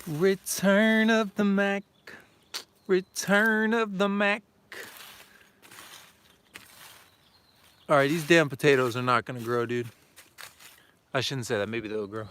Return of the Mac. Return of the Mac. Alright, these damn potatoes are not gonna grow, dude. I shouldn't say that. Maybe they'll grow.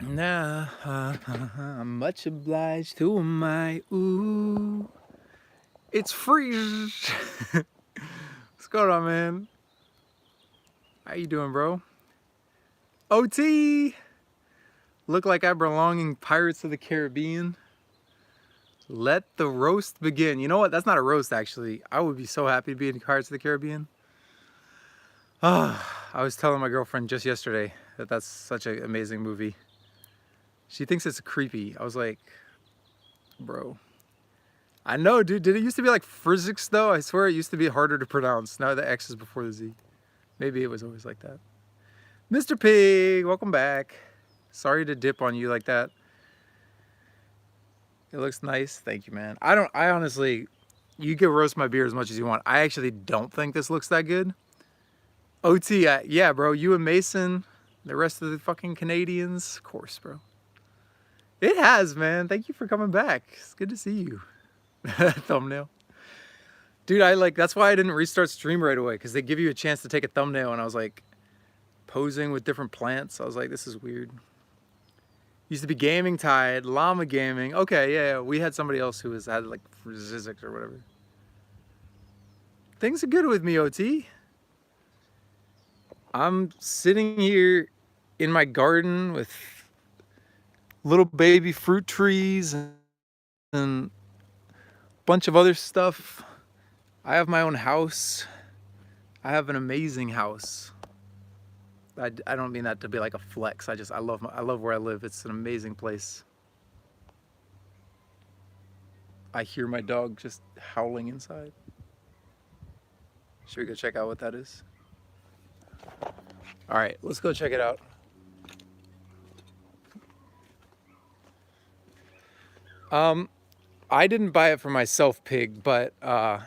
Nah, I'm much obliged to my ooh. It's free. What's going on, man? How you doing, bro? OT. Look like I belong in Pirates of the Caribbean. Let the roast begin. You know what? That's not a roast, actually. I would be so happy to be in Pirates of the Caribbean. Ah, I was telling my girlfriend just yesterday that that's such an amazing movie. She thinks it's creepy. I was like, bro. I know, dude. Did it used to be like physics, though? I swear it used to be harder to pronounce. Now the X is before the Z. Maybe it was always like that. Mr. Pig, welcome back. Sorry to dip on you like that. It looks nice. Thank you, man. I honestly, you can roast my beer as much as you want. I actually don't think this looks that good. OT, yeah, bro. You and Mason, the rest of the fucking Canadians. Of course, bro. It has, man. Thank you for coming back. It's good to see you. Thumbnail. Dude, that's why I didn't restart stream right away, because they give you a chance to take a thumbnail, and I was like posing with different plants. I was like, this is weird. Used to be Gaming Tide, Llama Gaming. Okay, yeah, we had somebody else who had like Zizix or whatever. Things are good with me, OT. I'm sitting here in my garden with little baby fruit trees and a bunch of other stuff. I have my own house. I have an amazing house. I don't mean that to be like a flex. I love where I live. It's an amazing place. I hear my dog just howling inside. Should we go check out what that is? All right, let's go check it out. I didn't buy it for myself, Pig, but you're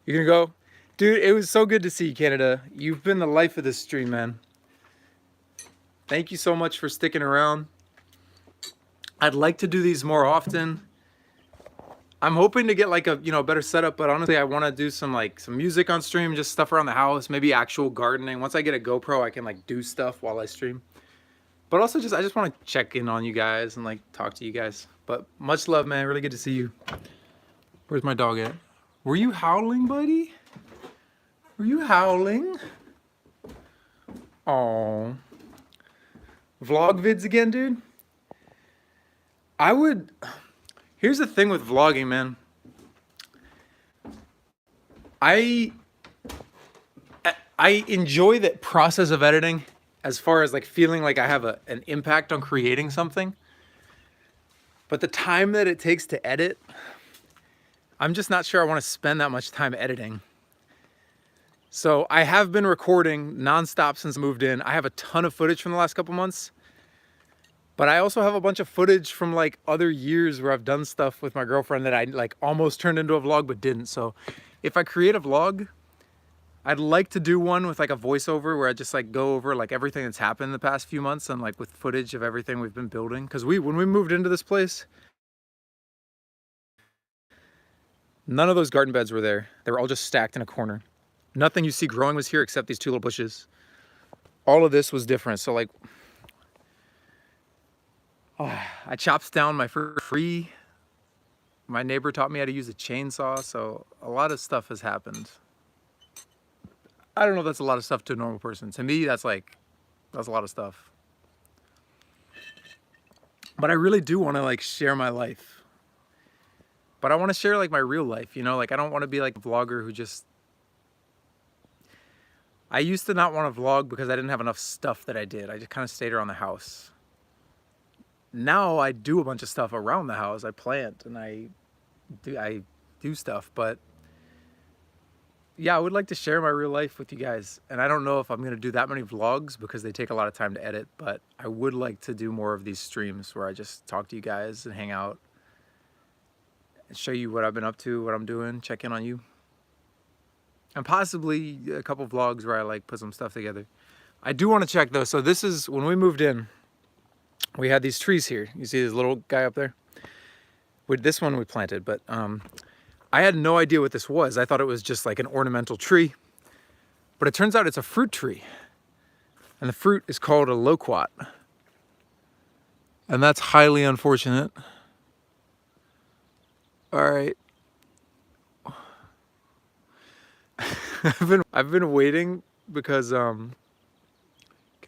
gonna go? Dude, it was so good to see you, Canada. You've been the life of this stream, man. Thank you so much for sticking around. I'd like to do these more often. I'm hoping to get like a better setup, but honestly, I want to do some music on stream, just stuff around the house, maybe actual gardening. Once I get a GoPro, I can like do stuff while I stream. But also I just want to check in on you guys and like talk to you guys. But much love, man. Really good to see you. Where's my dog at? Were you howling, buddy? Were you howling? Oh. Vlog vids again, dude? Here's the thing with vlogging, man. I enjoy the process of editing as far as like feeling like I have an impact on creating something. But the time that it takes to edit, I'm just not sure I want to spend that much time editing. So I have been recording nonstop since I moved in. I have a ton of footage from the last couple months. But I also have a bunch of footage from like other years where I've done stuff with my girlfriend that I like almost turned into a vlog but didn't. So if I create a vlog, I'd like to do one with like a voiceover where I just like go over like everything that's happened in the past few months and like with footage of everything we've been building. Because when we moved into this place, none of those garden beds were there. They were all just stacked in a corner. Nothing you see growing was here except these two little bushes. All of this was different. So like, I chopped down my first tree. My neighbor taught me how to use a chainsaw. So a lot of stuff has happened. I don't know if that's a lot of stuff to a normal person. To me, that's a lot of stuff. But I really do want to like share my life. But I want to share like my real life, like I don't want to be like a vlogger who just... I used to not want to vlog because I didn't have enough stuff that I did. I just kind of stayed around the house. Now I do a bunch of stuff around the house. I plant and I do stuff, but yeah, I would like to share my real life with you guys. And I don't know if I'm going to do that many vlogs because they take a lot of time to edit, but I would like to do more of these streams where I just talk to you guys and hang out and show you what I've been up to, what I'm doing, check in on you. And possibly a couple vlogs where I like put some stuff together. I do want to check though. So this is when we moved in, we had these trees here. You see this little guy up there? With this one we planted, but I had no idea what this was. I thought it was just like an ornamental tree, but it turns out it's a fruit tree. And the fruit is called a loquat. And that's highly unfortunate. All right. I've been waiting because can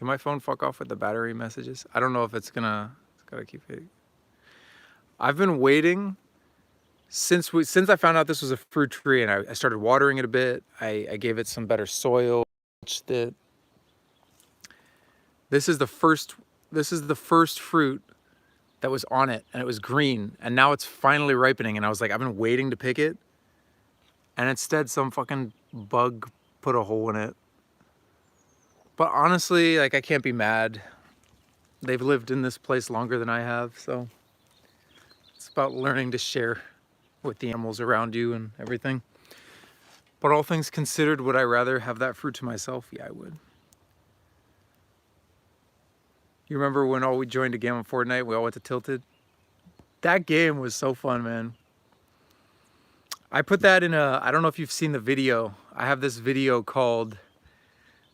my phone fuck off with the battery messages? I don't know if it's gotta keep hitting. I've been waiting since I found out this was a fruit tree, and I started watering it a bit. I gave it some better soil. This is the first fruit that was on it, and it was green, and now it's finally ripening, and I was like, I've been waiting to pick it, and instead some fucking bug put a hole in it. But honestly, like, I can't be mad. They've lived in this place longer than I have, so it's about learning to share with the animals around you and everything. But all things considered, would I rather have that fruit to myself? Yeah, I would. You remember when we joined a game on Fortnite, we all went to Tilted? That game was so fun, man. I put that in I don't know if you've seen the video. I have this video called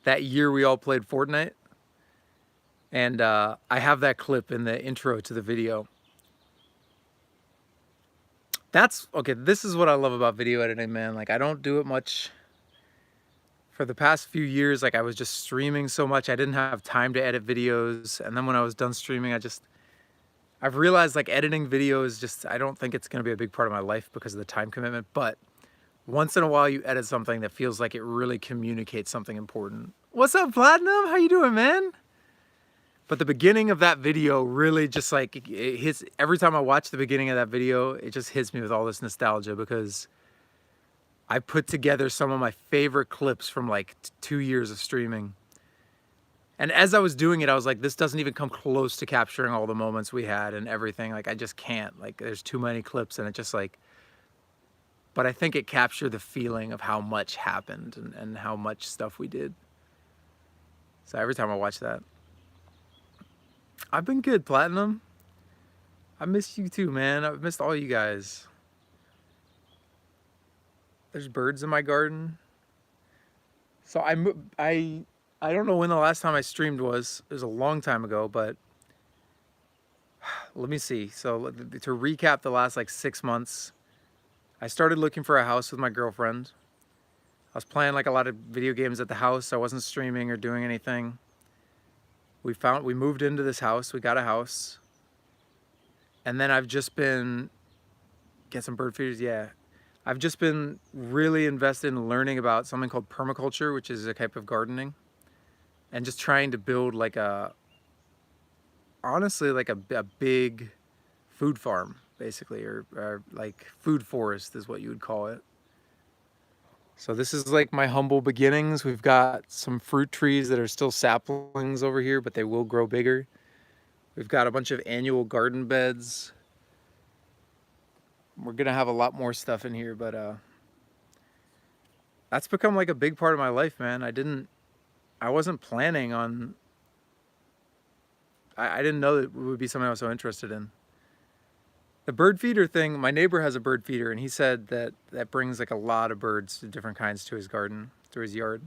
That Year We All Played Fortnite. And I have that clip in the intro to the video. Okay, this is what I love about video editing, man. Like, I don't do it much. For the past few years, like, I was just streaming so much, I didn't have time to edit videos. And then when I was done streaming, I've realized, like, editing videos, I don't think it's gonna be a big part of my life because of the time commitment. But once in a while, you edit something that feels like it really communicates something important. What's up, Platinum? How you doing, man? But the beginning of that video really just, like, it hits, every time I watch the beginning of that video, it just hits me with all this nostalgia because I put together some of my favorite clips from like 2 years of streaming. And as I was doing it, I was like, this doesn't even come close to capturing all the moments we had and everything. Like, I just can't, like, there's too many clips, and it just like, but I think it captured the feeling of how much happened and how much stuff we did. So every time I watch that, I've been good, Platinum. I missed you too, man. I've missed all you guys. There's birds in my garden. So I don't know when the last time I streamed was. It was a long time ago, but let me see. So to recap the last like 6 months, I started looking for a house with my girlfriend. I was playing like a lot of video games at the house. I wasn't streaming or doing anything. We moved into this house. We got a house. And then I've just been, get some bird feeders, yeah. I've just been really invested in learning about something called permaculture, which is a type of gardening. And just trying to build like honestly, like a big food farm, basically, or like food forest is what you would call it. So this is like my humble beginnings. We've got some fruit trees that are still saplings over here, but they will grow bigger. We've got a bunch of annual garden beds. We're gonna have a lot more stuff in here, but that's become like a big part of my life, man. I wasn't planning on, I didn't know that it would be something I was so interested in. The bird feeder thing, my neighbor has a bird feeder, and he said that brings like a lot of birds, different kinds, to his garden, to his yard.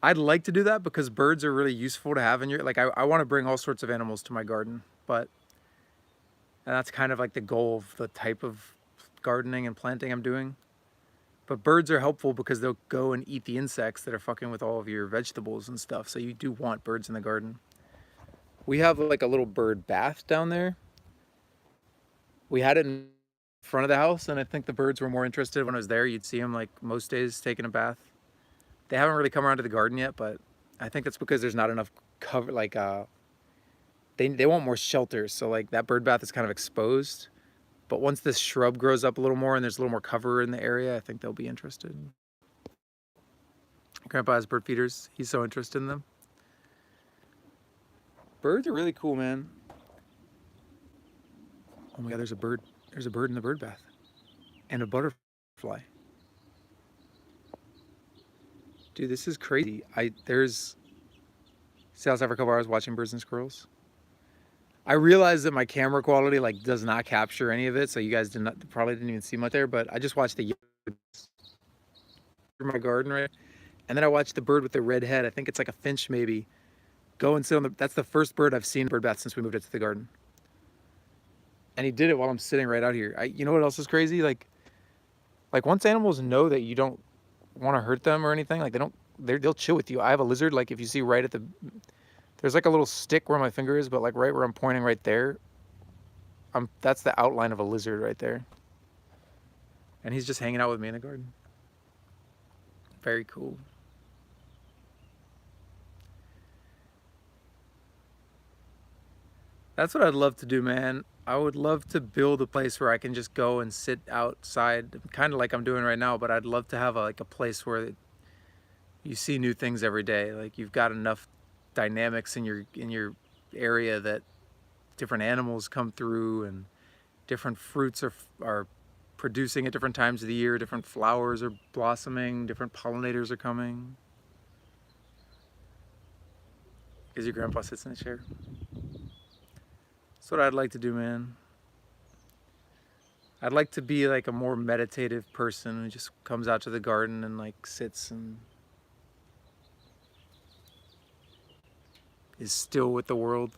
I'd like to do that because birds are really useful to have in your, like, I want to bring all sorts of animals to my garden, but, and that's kind of like the goal of the type of gardening and planting I'm doing. But birds are helpful because they'll go and eat the insects that are fucking with all of your vegetables and stuff. So you do want birds in the garden. We have like a little bird bath down there. We had it in front of the house, and I think the birds were more interested when I was there. You'd see them like most days taking a bath. They haven't really come around to the garden yet, but I think that's because there's not enough cover, like they want more shelter. So like that bird bath is kind of exposed. But once this shrub grows up a little more and there's a little more cover in the area, I think they'll be interested. Grandpa has bird feeders. He's so interested in them. Birds are really cool, man. Oh my God, there's a bird. There's a bird in the bird bath. And a butterfly. Dude, this is crazy. See, I was there for a couple hours watching birds and squirrels. I realized that my camera quality like does not capture any of it, so you guys probably didn't even see much there. But I just watched the through my garden, right? And then I watched the bird with the red head. I think it's like a finch, maybe. Go and sit on the. That's the first bird I've seen in bird bath since we moved it to the garden. And he did it while I'm sitting right out here. You know what else is crazy? Like once animals know that you don't want to hurt them or anything, like they'll chill with you. I have a lizard. Like if you see right at the, there's like a little stick where my finger is, but like right where I'm pointing right there, that's the outline of a lizard right there. And he's just hanging out with me in the garden. Very cool. That's what I'd love to do, man. I would love to build a place where I can just go and sit outside, kind of like I'm doing right now, but I'd love to have like a place where you see new things every day. Like you've got enough dynamics in your area that different animals come through and different fruits are producing at different times of the year, different flowers are blossoming, different pollinators are coming. Because your grandpa sits in a chair. That's what I'd like to do, man. I'd like to be like a more meditative person who just comes out to the garden and like sits and is still with the world.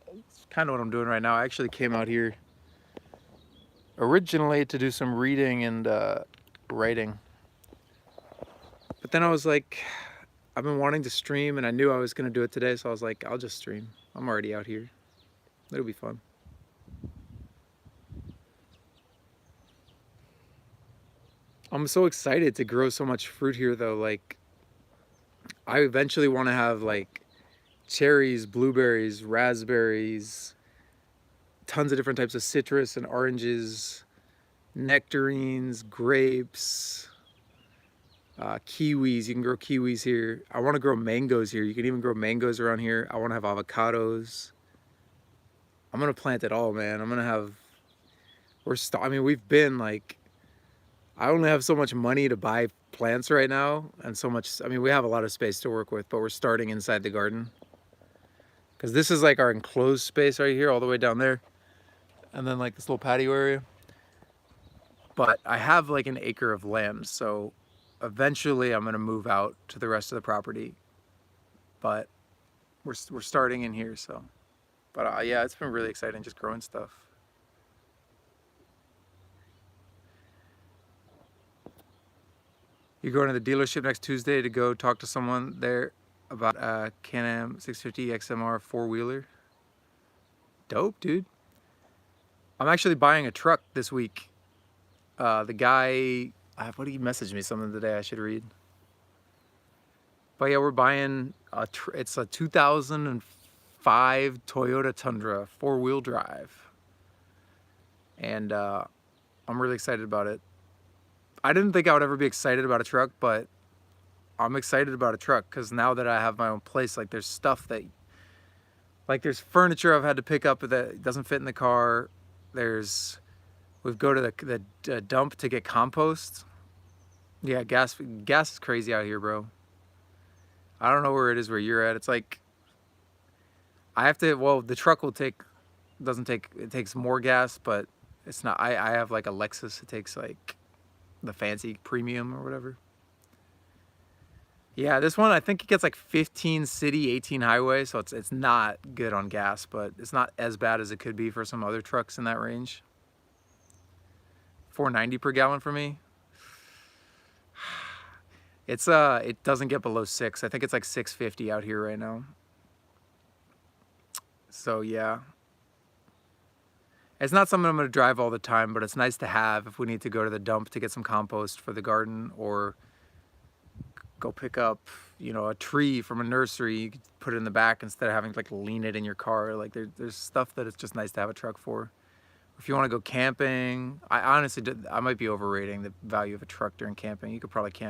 It's kind of what I'm doing right now. I actually came out here originally to do some reading and writing. But then I was like, I've been wanting to stream and I knew I was going to do it today, so I was like, I'll just stream. I'm already out here. It'll be fun. I'm so excited to grow so much fruit here though. Like I eventually want to have like cherries, blueberries, raspberries, tons of different types of citrus and oranges, nectarines, grapes, kiwis. You can grow kiwis here. I want to grow mangoes here. You can even grow mangoes around here. I want to have avocados. I'm gonna plant it all, man. I'm gonna have. I mean, we've been like. I only have so much money to buy plants right now, and so much. I mean, we have a lot of space to work with, but we're starting inside the garden. Because this is like our enclosed space right here, all the way down there, and then like this little patio area. But I have like an acre of land, so eventually I'm gonna move out to the rest of the property. But we're starting in here, so. But yeah, it's been really exciting just growing stuff. You're going to the dealership next Tuesday to go talk to someone there about a Can-Am 650 XMR four-wheeler. Dope, dude. I'm actually buying a truck this week. The guy, what did he message me something today I should read? But yeah, we're buying it's a 2005 Toyota Tundra four-wheel drive. And I'm really excited about it. I didn't think I would ever be excited about a truck, but I'm excited about a truck because now that I have my own place, like there's stuff that, like there's furniture I've had to pick up that doesn't fit in the car. We go to the dump to get compost. Yeah, gas is crazy out here, bro. I don't know where it is where you're at. It's like, the truck it takes more gas, but it's not, I have like a Lexus. It takes like the fancy premium or whatever. Yeah, this one I think it gets like 15 city, 18 highway, so it's not good on gas, but it's not as bad as it could be for some other trucks in that range. 490 per gallon for me. It doesn't get below 6. I think it's like 650 out here right now. So yeah. It's not something I'm going to drive all the time, but it's nice to have if we need to go to the dump to get some compost for the garden, or go pick up, a tree from a nursery. You could put it in the back instead of having to like lean it in your car. Like there's stuff that it's just nice to have a truck for. If you want to go camping, I honestly I might be overrating the value of a truck during camping. You could probably camp